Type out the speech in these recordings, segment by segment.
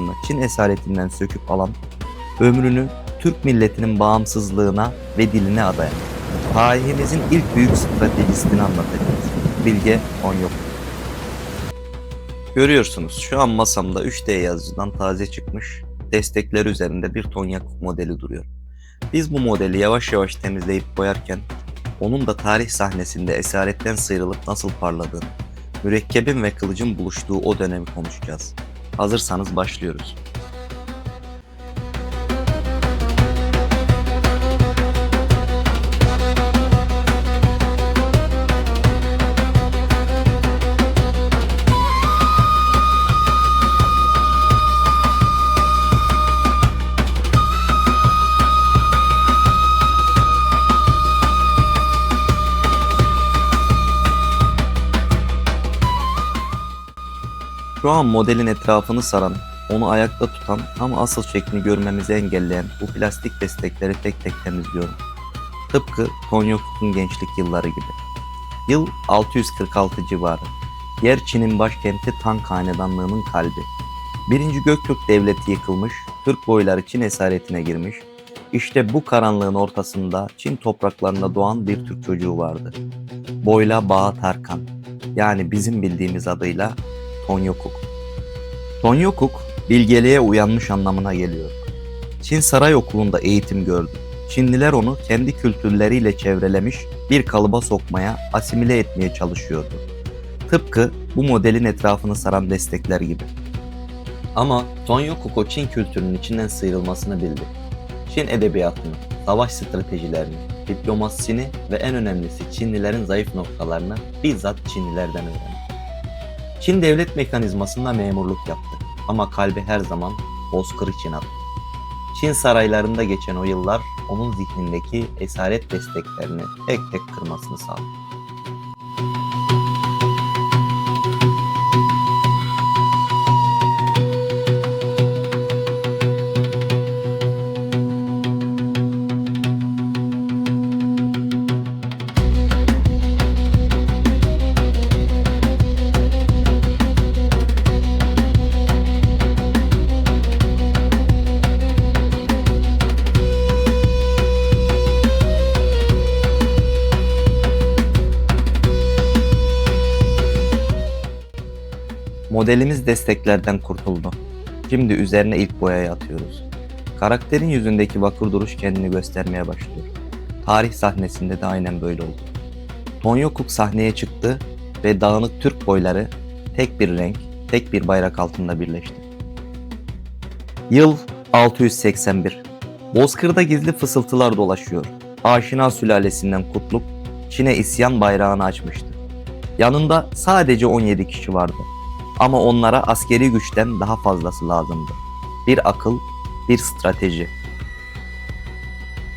topraklarını Çin esaretinden söküp alan, ömrünü Türk milletinin bağımsızlığına ve diline adayan, tarihimizin ilk büyük stratejistini anlatacağız. Bilge Tonyokuk. Görüyorsunuz şu an masamda 3D yazıcıdan taze çıkmış destekler üzerinde bir Tonyokuk modeli duruyor. Biz bu modeli yavaş yavaş temizleyip boyarken onun da tarih sahnesinde esaretten sıyrılıp nasıl parladığını, mürekkebin ve kılıcın buluştuğu o dönemi konuşacağız. Hazırsanız başlıyoruz. Şu an modelin etrafını saran, onu ayakta tutan ama asıl şeklini görmemizi engelleyen bu plastik destekleri tek tek temizliyorum. Tıpkı Tonyokuk'un gençlik yılları gibi. Yıl 646 civarı. Yer Çin'in başkenti Tang Hanedanlığı'nın kalbi. 1. Göktürk Devleti yıkılmış, Türk boyları Çin esaretine girmiş. İşte bu karanlığın ortasında Çin topraklarında doğan bir Türk çocuğu vardı. Boyla Bağa Tarkan, yani bizim bildiğimiz adıyla Tonyokuk. Tonyokuk, bilgeliğe uyanmış anlamına geliyor. Çin Saray Okulu'nda eğitim gördü. Çinliler onu kendi kültürleriyle çevrelemiş, bir kalıba sokmaya, asimile etmeye çalışıyordu. Tıpkı bu modelin etrafını saran destekler gibi. Ama Tonyokuk o Çin kültürünün içinden sıyrılmasını bildi. Çin edebiyatını, savaş stratejilerini, diplomasisini ve en önemlisi Çinlilerin zayıf noktalarını bizzat Çinlilerden öğrendi. Çin devlet mekanizmasında memurluk yaptı ama kalbi her zaman bozkır için attı. Çin saraylarında geçen o yıllar onun zihnindeki esaret desteklerini tek tek kırmasını sağladı. Modelimiz desteklerden kurtuldu. Şimdi üzerine ilk boyayı atıyoruz. Karakterin yüzündeki vakur duruş kendini göstermeye başlıyor. Tarih sahnesinde de aynen böyle oldu. Tonyokuk sahneye çıktı ve dağınık Türk boyları tek bir renk, tek bir bayrak altında birleşti. Yıl 681. Bozkır'da gizli fısıltılar dolaşıyor. Aşina sülalesinden Kutluk, Çin'e isyan bayrağını açmıştı. Yanında sadece 17 kişi vardı. Ama onlara askeri güçten daha fazlası lazımdı. Bir akıl, bir strateji.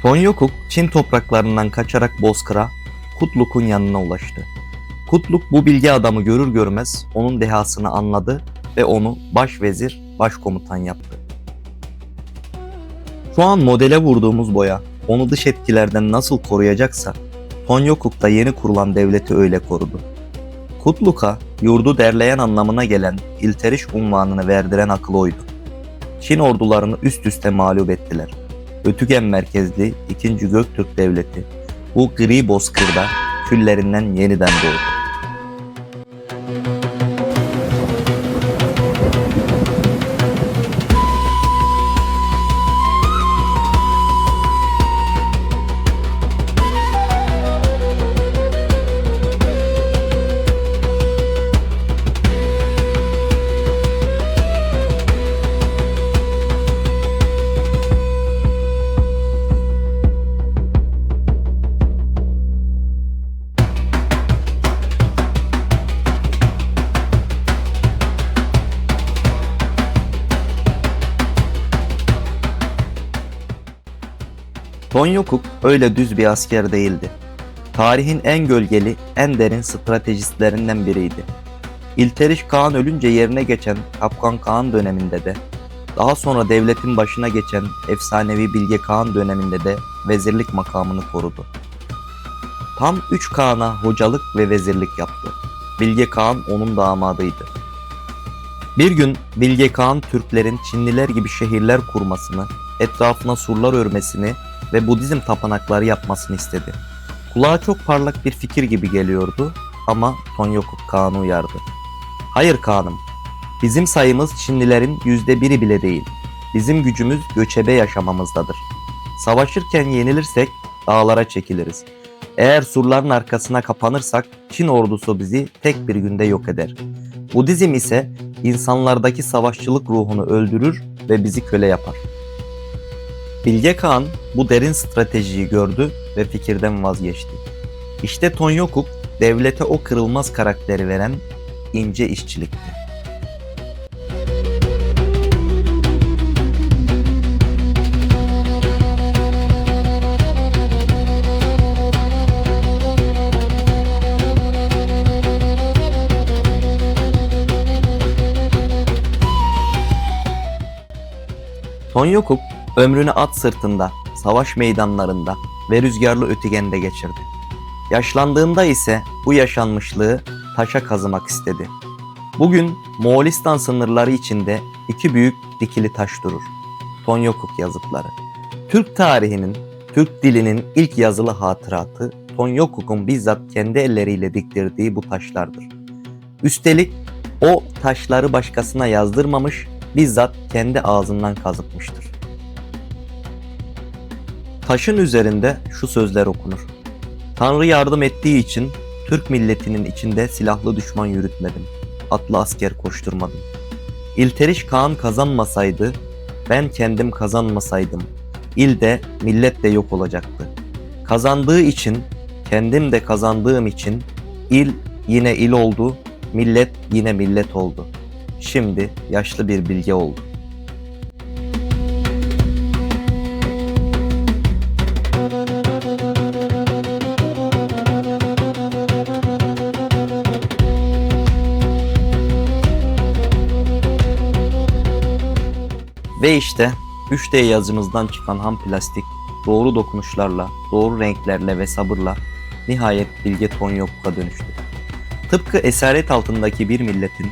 Tonyokuk, Çin topraklarından kaçarak Bozkır'a, Kutluk'un yanına ulaştı. Kutluk bu bilge adamı görür görmez onun dehasını anladı ve onu başvezir, başkomutan yaptı. Şu an modele vurduğumuz boya, onu dış etkilerden nasıl koruyacaksa, Tonyokuk da yeni kurulan devleti öyle korudu. Kutluk'a yurdu derleyen anlamına gelen İlteriş unvanını verdiren akıl oydu. Çin ordularını üst üste mağlup ettiler. Ötügen merkezli 2. Göktürk Devleti bu gri bozkırda küllerinden yeniden doğdu. Tonyokuk öyle düz bir asker değildi. Tarihin en gölgeli, en derin stratejistlerinden biriydi. İlteriş Kağan ölünce yerine geçen Kapkan Kağan döneminde de, daha sonra devletin başına geçen efsanevi Bilge Kağan döneminde de vezirlik makamını korudu. Tam 3 Kağan'a hocalık ve vezirlik yaptı. Bilge Kağan onun damadıydı. Bir gün Bilge Kağan Türklerin Çinliler gibi şehirler kurmasını, etrafına surlar örmesini ve Budizm tapınakları yapmasını istedi. Kulağa çok parlak bir fikir gibi geliyordu ama Tonyokuk Kağan'ı uyardı. Hayır Kağan'ım, bizim sayımız Çinlilerin %1'i bile değil. Bizim gücümüz göçebe yaşamamızdadır. Savaşırken yenilirsek dağlara çekiliriz. Eğer surların arkasına kapanırsak Çin ordusu bizi tek bir günde yok eder. Budizm ise insanlardaki savaşçılık ruhunu öldürür ve bizi köle yapar. Bilge Kağan bu derin stratejiyi gördü ve fikirden vazgeçti. İşte Tonyokuk devlete o kırılmaz karakteri veren ince işçilikti. Tonyokuk ömrünü at sırtında, savaş meydanlarında ve rüzgarlı Ötigen'de geçirdi. Yaşlandığında ise bu yaşanmışlığı taşa kazımak istedi. Bugün Moğolistan sınırları içinde iki büyük dikili taş durur. Tonyokuk yazıtları. Türk tarihinin, Türk dilinin ilk yazılı hatıratı Tonyokuk'un bizzat kendi elleriyle diktirdiği bu taşlardır. Üstelik o taşları başkasına yazdırmamış, bizzat kendi ağzından kazıtmıştır. Taşın üzerinde şu sözler okunur. Tanrı yardım ettiği için Türk milletinin içinde silahlı düşman yürütmedim. Atlı asker koşturmadım. İlteriş Kağan kazanmasaydı, ben kendim kazanmasaydım, il de millet de yok olacaktı. Kazandığı için, kendim de kazandığım için il yine il oldu, millet yine millet oldu. Şimdi yaşlı bir bilge oldu. Ve işte 3D yazımızdan çıkan ham plastik doğru dokunuşlarla, doğru renklerle ve sabırla nihayet Bilge Tonyokuk'a dönüştü. Tıpkı esaret altındaki bir milletin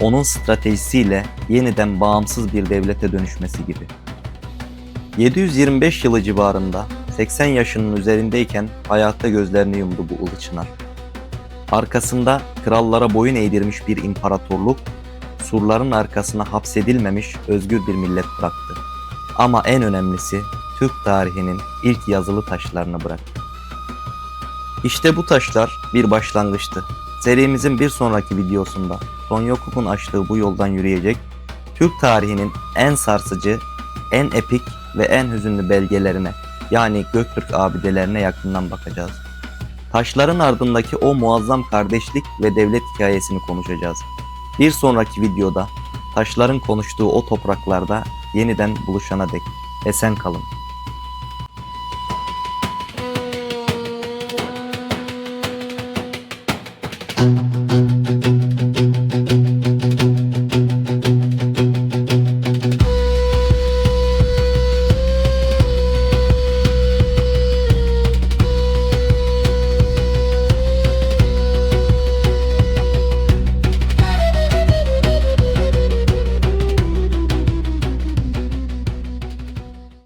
onun stratejisiyle yeniden bağımsız bir devlete dönüşmesi gibi. 725 yılı civarında 80 yaşının üzerindeyken hayata gözlerini yumdu bu ulu çınar. Arkasında krallara boyun eğdirmiş bir imparatorluk, surların arkasına hapsedilmemiş özgür bir millet bıraktı. Ama en önemlisi Türk tarihinin ilk yazılı taşlarını bıraktı. İşte bu taşlar bir başlangıçtı. Serimizin bir sonraki videosunda Tonyokuk'un açtığı bu yoldan yürüyecek, Türk tarihinin en sarsıcı, en epik ve en hüzünlü belgelerine, yani Göktürk abidelerine yakından bakacağız. Taşların ardındaki o muazzam kardeşlik ve devlet hikayesini konuşacağız. Bir sonraki videoda taşların konuştuğu o topraklarda yeniden buluşana dek esen kalın.